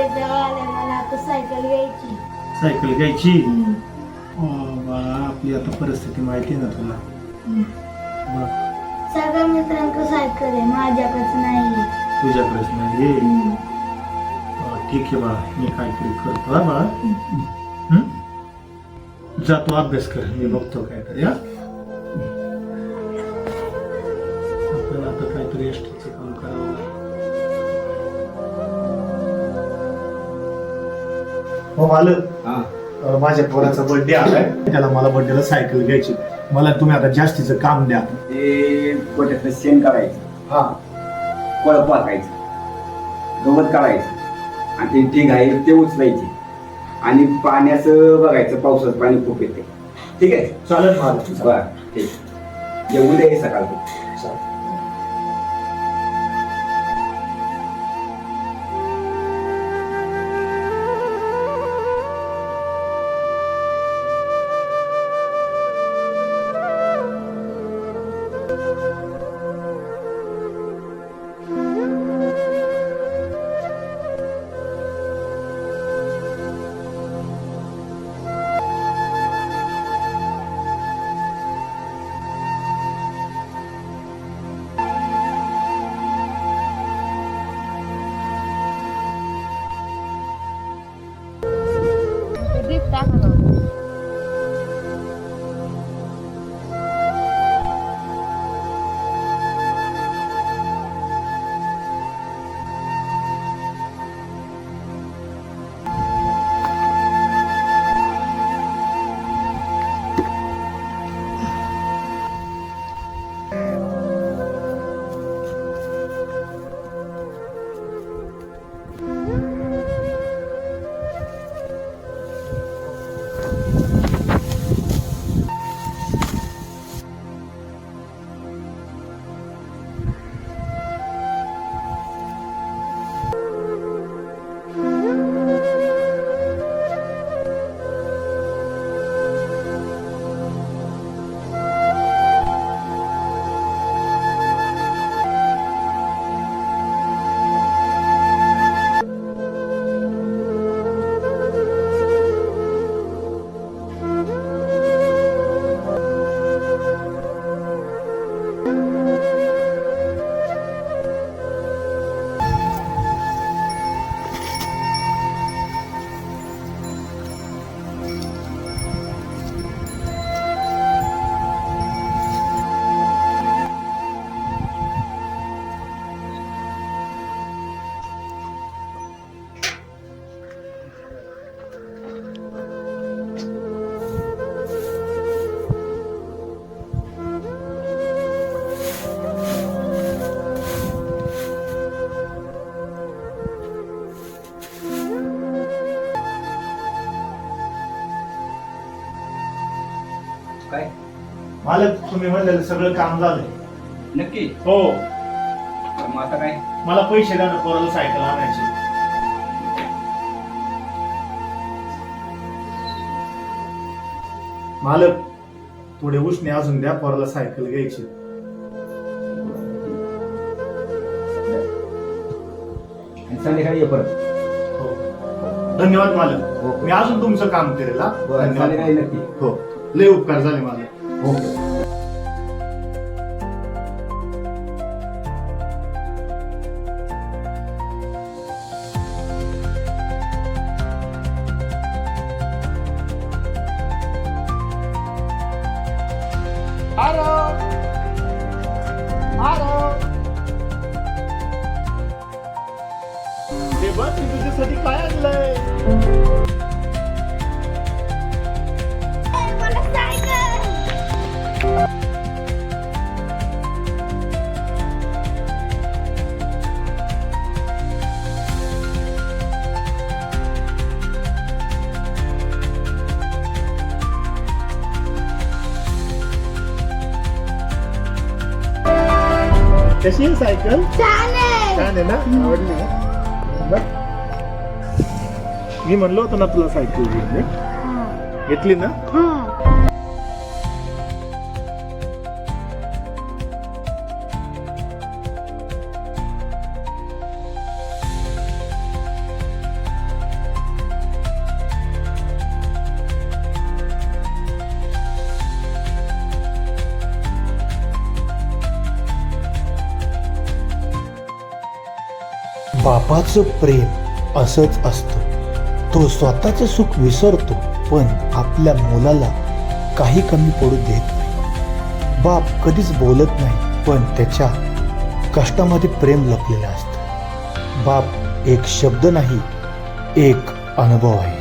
Birthday जवळ आलाय, मला आता सायकल घ्यायची. सायकल घ्यायची? बाळा आपली आता परिस्थिती माहिती आहे ना तुला. मग सगळ्या मित्रांकडे सायकल आहे, माझ्याकडेच नाही. तुझ्याकडेच नाही? ठीक आहे बाळा, मी काहीतरी करतो. हा बाळा, जातो अभ्यास कर, मी बघतो काहीतरी. आपल्याला आता काहीतरी एसटीचं काम करावं लागेल. हो मालक, माझ्या पोराचा बर्थडे आलाय, त्याला मला बर्थडेला सायकल घ्यायची. मला तुम्ही आता जास्तीचं काम द्या. ते गोट्यातलं शेण काढायचं, हा, कोळप वाकायचं, गवत काढायचं आणि ते ठीक आहे ते उचलायचे आणि पाण्याचं बघायचं, पावसाचं पाणी खूप येते. ठीक आहे, चालेल मालक. बरं ठीक. येऊ दे सकाळ. काय मालक, तुम्ही म्हणलेलं सगळं काम झालंय. नक्की? हो. मग आता काय? मला पैसे द्या ना, पोराला सायकल आणायची. मालक, थोडे उसने अजून द्या, पोराला सायकल घ्यायची. संध्याकाळी ये परत. हो, धन्यवाद मालक. हो. मी अजून तुमचं काम करेल. हा, संध्याकाळी नक्की. हो, लय उपकार झाले मालक. हो. तुझ्यासाठी काय आणलंय? मला सायकल. कशी आहे सायकल? छान आहे. छान आहे ना? आवडली ना? बरं. मी म्हणलो होतो ना तुला सायकल घेतली ना? बापाचं प्रेम असंच असतं. तो स्वतःचं सुख विसरतो पण आपल्या मुलाला काही कमी पडू देत नाही. बाप कधीच बोलत नाही पण त्याच्या कष्टामध्ये प्रेम लपलेलं असतं. बाप एक शब्द नाही, एक अनुभव आहे.